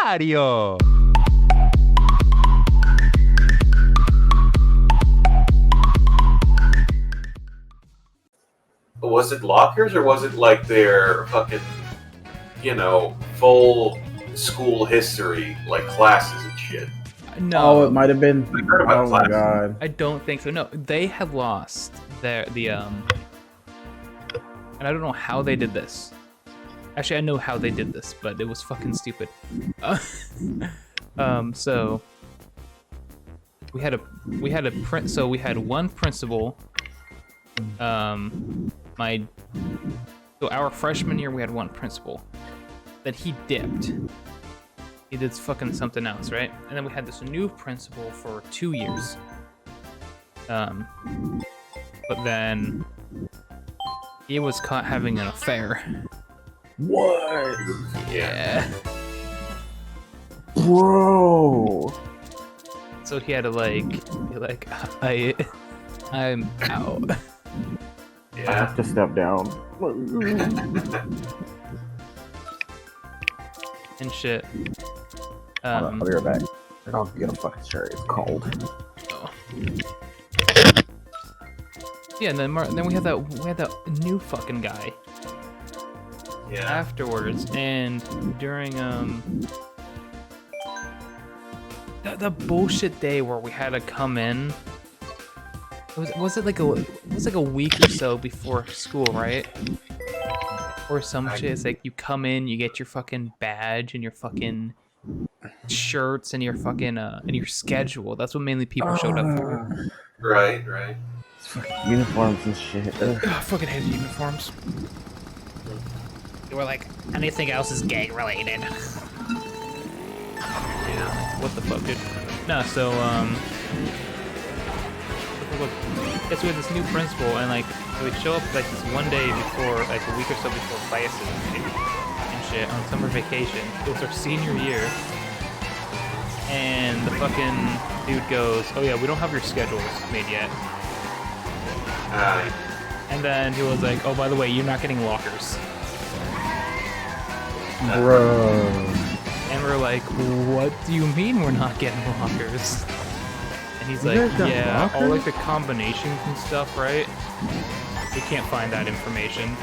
Mario! Was it lockers or was it like their fucking, full school history, like classes and shit? No. Oh, it might have been. I heard about Oh my classes. god. I don't think so. No, they had lost and I don't know how they did this. Actually, I know how they did this, but it was fucking stupid. So we had one principal. So our freshman year we had one principal. Then he dipped. He did fucking something else, right? And then we had this new principal for 2 years. But then he was caught having an affair. What? Yeah. Bro. So he had to be like, I'm out. I Yeah. have to step down. And shit. Hold on, I'll be right back. I'll get a fucking shirt. It's cold. Oh. Yeah, and then we had that new fucking guy Yeah. afterwards, and during the bullshit day where we had to come in. Was it like a week or so before school, right? Or some shit. It's like you come in, you get your fucking badge and your fucking shirts and your fucking and your schedule. That's what mainly people showed up for. Right. Fucking uniforms and shit. Ugh. I fucking hated uniforms. They were like, anything else is gang related. Yeah. What the fuck, dude? No, so look, guess we had this new principal, and like we'd show up like this one day before, like a week or so before classes and shit on summer vacation. It was our senior year, and the fucking dude goes, "Oh yeah, we don't have your schedules made yet." And then he was like, "Oh, by the way, you're not getting lockers." Bro. And we're like, "What do you mean we're not getting lockers?" And he's You like, guys got "Yeah, all lockers? like the combinations and stuff, right? We can't find that information.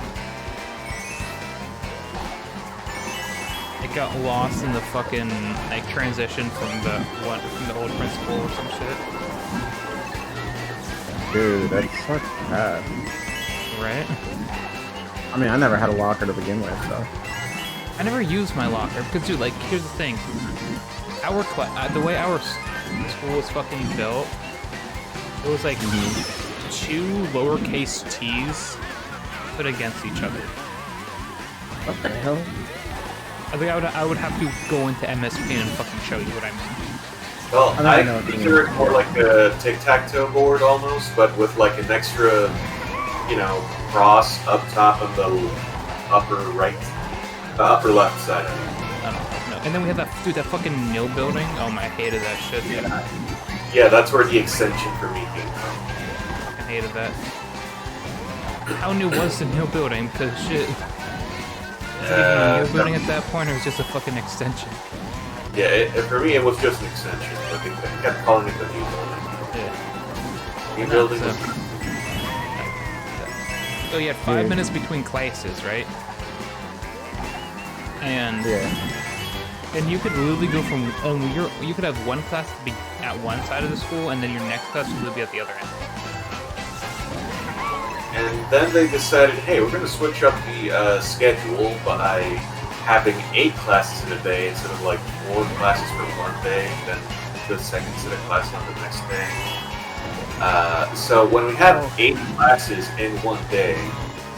It got lost in the fucking like transition from the old principal or some shit, Dude, that's such bad. right?" I mean, I never had a locker to begin with, so. I never used my locker because, dude, like, here's the thing: the way our school was fucking built, it was like two lowercase t's put against each other. What the hell? I think I would have to go into MS Paint and fucking show you what I mean. Well, I I know what you consider mean. it more like a tic-tac-toe board almost, but with like an extra, cross up top of the upper left side of it. I don't know. And then we had that fucking mill building. Oh my, I hated that shit. Dude. Yeah, that's where the extension for me came from. I hated that. How new was the mill building? Because shit. Was it even a mill building at that point, or was it just a fucking extension? Yeah, for me it was just an extension, but they kept calling it the new building. Yeah. New No, building so- was So you had 5 minutes between classes, right? And you could literally go from you could have one class be at one side of the school, and then your next class would be at the other end. And then they decided, hey, we're going to switch up the schedule by having 8 classes in a day instead of like 4 classes for one day, then the second set of classes on the next day. So when we have 8 classes in one day,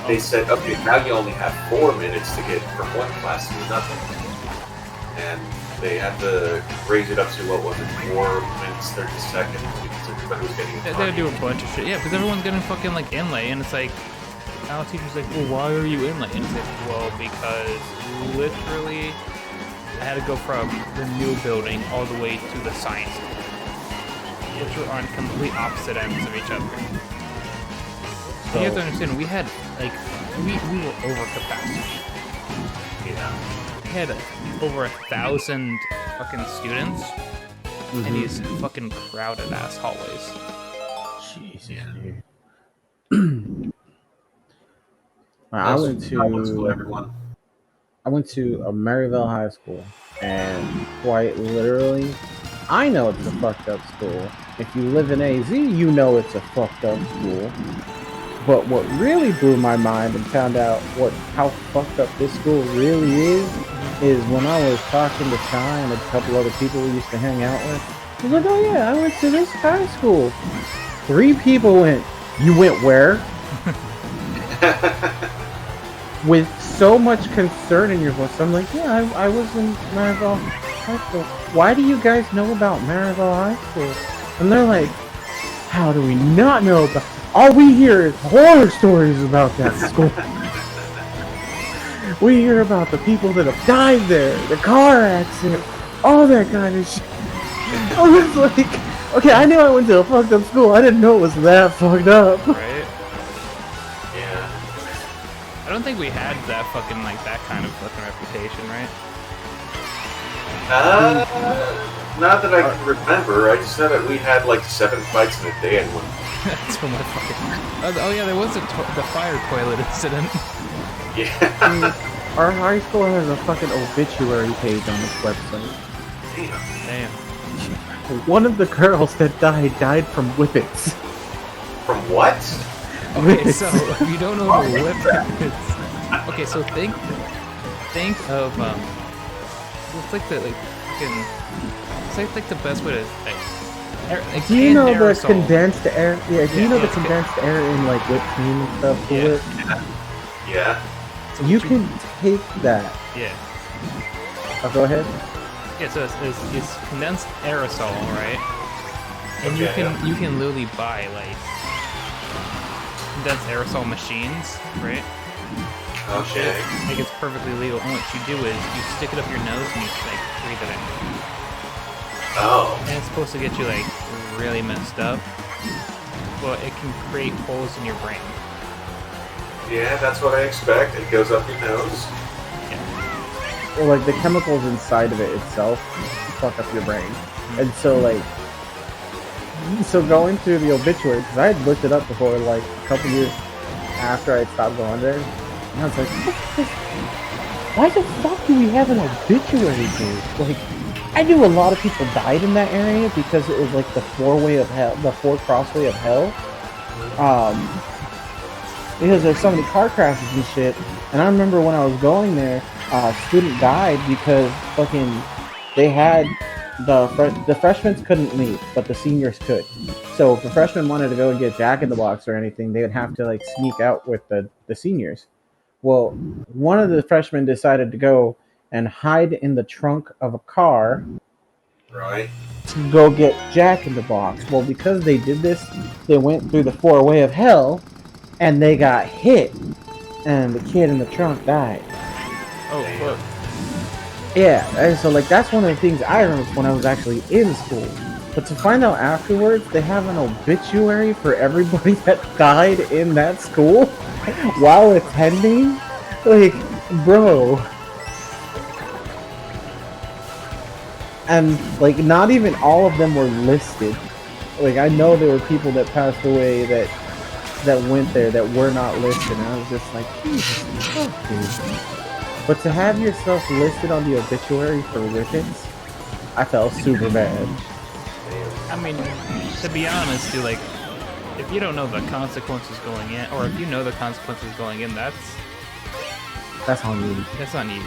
they said, okay, now you only have 4 minutes to get from one class to another. And they had to raise it up to, what was it, 4 minutes, 30 seconds, because everybody was getting They had to do a bunch of shit. Yeah, because everyone's getting fucking like inlay, and it's like, now the teacher's like, well, why are you inlay? And it's like, well, because literally I had to go from the new building all the way to the science school, which were on complete opposite ends of each other. So you have to understand, we had like we were over capacity. Yeah. had over 1,000 fucking students in these fucking crowded ass hallways. Jesus, Yeah. dude. I went to everyone. I went to a Maryville high school, and quite literally, I know it's a fucked up school. If you live in AZ, you know it's a fucked up school. But what really blew my mind and found out how fucked up this school really is when I was talking to Ty and a couple other people we used to hang out with. I was like, oh yeah, I went to this high school. 3 people went, you went where? With so much concern in your voice. I'm like, yeah, I was in Maryville High School. Why do you guys know about Maryville High School? And they're like, how do we not know about... All we hear is horror stories about that school. We hear about the people that have died there, the car accident, all that kind of shit. I was like, okay, I knew I went to a fucked up school. I didn't know it was that fucked up. Right? Yeah. I don't think we had that fucking, like, that kind of fucking reputation, right? Not that I can remember. I just know that we had like 7 fights in a day at one. That's from my fucking... Oh yeah, there was the fire toilet incident. Yeah. Our high school has a fucking obituary page on its website. Damn. One of the girls that died from whippets. From what? Okay, so if you don't know what a whippets... Okay, so think of it's like the fucking... It's like the best way to do you know the aerosol. condensed air? Yeah, do you know the condensed air in like whipped cream and stuff? Yeah. So you can take that. Yeah. Oh, go ahead. Yeah, so it's condensed aerosol, right? And Okay. you can literally buy like condensed aerosol machines, right? Oh shit. Like it's perfectly legal. And what you do is you stick it up your nose and you like breathe it in. Oh. And it's supposed to get you like really messed up. But it can create holes in your brain. Yeah, that's what I expect. It goes up your nose. Yeah. Well, like the chemicals inside of it itself fuck up your brain, and so going through the obituary, because I had looked it up before, like a couple years after I stopped going there, and I was like, why the fuck do we have an obituary page? Like, I knew a lot of people died in that area because it was like the 4-way of hell, the 4-crossway of hell. Because there's so many car crashes and shit. And I remember when I was going there, a student died because fucking they had the freshmen couldn't leave, but the seniors could. So if the freshmen wanted to go and get Jack in the Box or anything, they would have to like sneak out with the seniors. Well, one of the freshmen decided to go and hide in the trunk of a car, Right. to go get Jack in the Box. Well, because they did this, they went through the 4-way of hell, and they got hit, and the kid in the trunk died. Oh fuck. Yeah, and so like that's one of the things I remember when I was actually in school. But to find out afterwards, they have an obituary for everybody that died in that school while attending. Like, bro. And like not even all of them were listed. Like I know there were people that passed away that went there that were not listed, and I was just like, Jesus fuck, dude. But to have yourself listed on the obituary for whippets, I felt super bad. I mean, to be honest, dude, like, if you don't know the consequences going in, or if you know the consequences going in, that's on you. That's on you.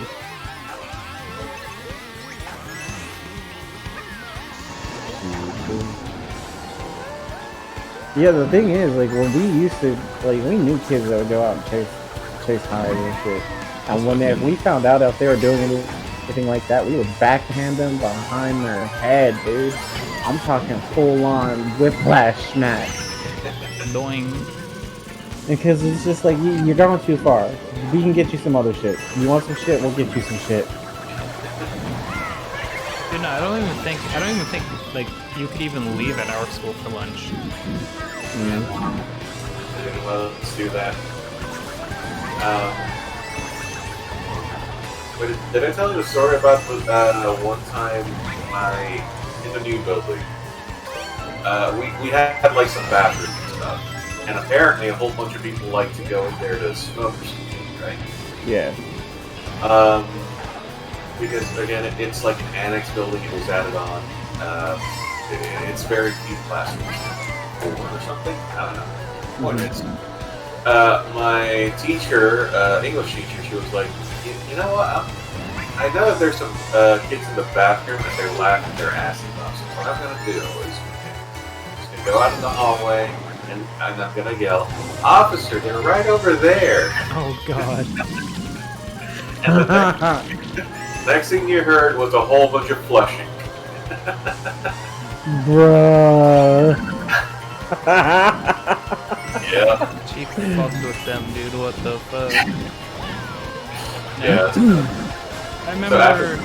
Yeah, the thing is, like, when we used to, like, we knew kids that would go out and chase highs and shit. And when we found out if they were doing anything like that, we would backhand them behind their head, dude. I'm talking full-on whiplash smack. Doing. Because it's just like, you're going too far. We can get you some other shit. You want some shit, we'll get you some shit. Dude, no, I don't even think, like, you could even leave at our school for lunch. Yeah, well, let's do that. Wait, did I tell you the story about one time in the new building? We had like some bathrooms and stuff, and apparently a whole bunch of people like to go in there to smoke or something, right? Yeah. Because again, it's like an annex building. It was added on. It's very few classrooms, 4 or something. I don't know. What it is. My teacher, English teacher, she was like, you know what? I know that there's some kids in the bathroom and they're laughing their asses off. So what I'm gonna do is I'm just gonna go out in the hallway and I'm gonna yell, "Officer, they're right over there!" Oh God. And the next thing you heard was a whole bunch of flushing. Bruh. Yeah. Chief fucked with them, dude. What the fuck? Yeah. I remember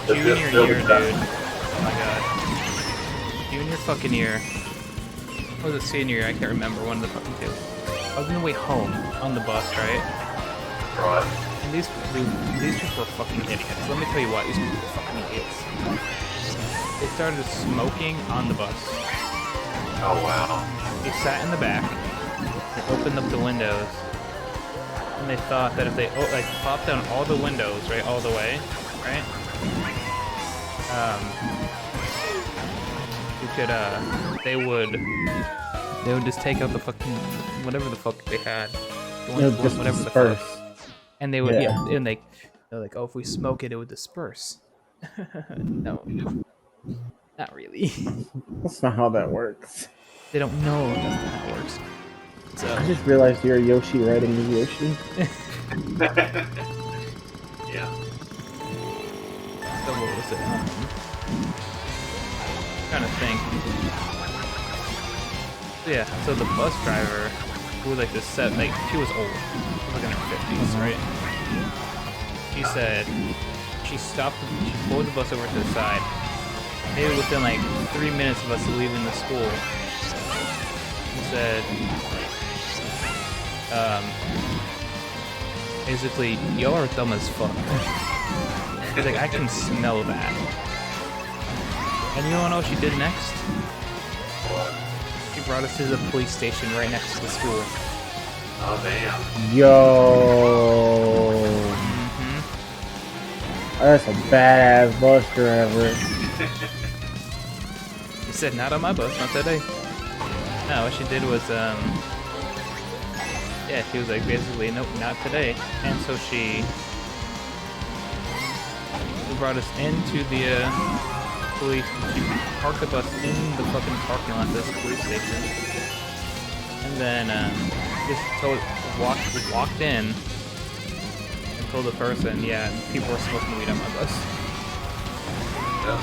junior year, dude. Oh my god. Junior fucking year. Or was it senior year? I can't remember. One of the fucking two. I was on the way home on the bus, right? Right. And these people were fucking idiots. Let me tell you what, these people were fucking idiots. They started smoking on the bus. Oh wow. They sat in the back. They opened up the windows. And they thought that if they like popped down all the windows, right, all the way, right? You could they would just take out the fucking whatever the fuck they had. Whatever the fuck. And they would and they're like, oh, if we smoke it, it would disperse. No. Not really. That's not how that works. They don't know that's not how it works. So I just realized you're a Yoshi riding the Yoshi. Yeah. So what was it? Trying to think. Yeah, so the bus driver, who like this set, like she was old, like in her 50s, right? She said she stopped, she pulled the bus over to the side. Maybe within like 3 minutes of us leaving the school, she said, basically, y'all are dumb as fuck. She's like, I can smell that. And you know what she did next? She brought us to the police station right next to the school. Oh damn. Yo. That's a badass bus driver. He said, not on my bus, not today. No, what she did was, yeah, she was like, basically, nope, not today. And so she brought us into the police. She parked the bus in the fucking parking lot of this police station. And then walked in and told the person, yeah, people were smoking weed on my bus. Yeah.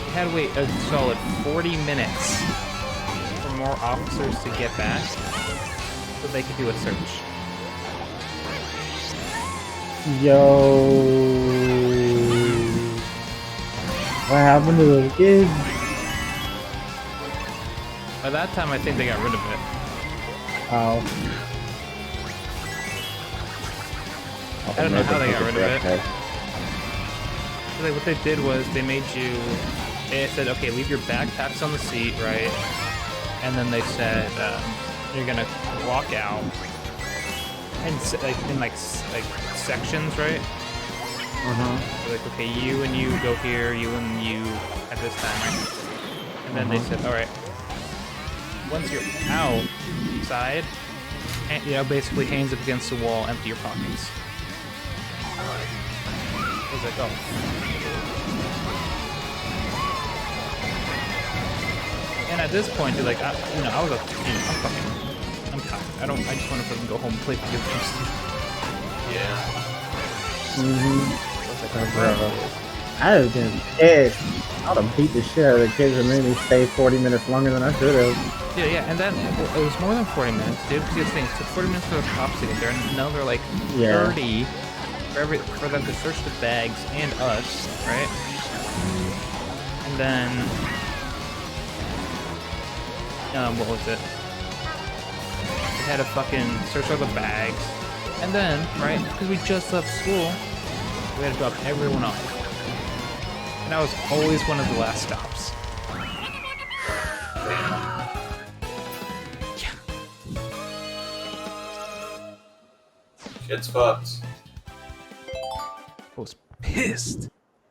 We had to wait a solid 40 minutes for more officers to get back so they could do a search. Yo. What happened to those kids? By that time, I think they got rid of it. Oh. I don't know how they got rid of it. So what they did was they made you. They said, okay, leave your backpacks on the seat, right? And then they said you're gonna walk out and in sections, right? So like, okay, you and you go here, you and you at this time, right? And then they said, all right, once you're outside, basically hands up against the wall, empty your pockets. I was like, oh. And at this point, you're like, I was I'm tired. I just want to fucking go home and play video games. Yeah. I was like, oh, bro. I would have been pissed. I would have beat the shit out of the kids and made me stay 40 minutes longer than I should have. Yeah, and then it was more than 40 minutes, dude. Because the thing, it took 40 minutes for the cops to get there, and now they're like 30 for them to search the bags and us, right? And then, what was it? They had to fucking search all the bags, and then, right? Because we just left school, We had to drop everyone off. And I was always one of the last stops. Shit's fucked. I was pissed.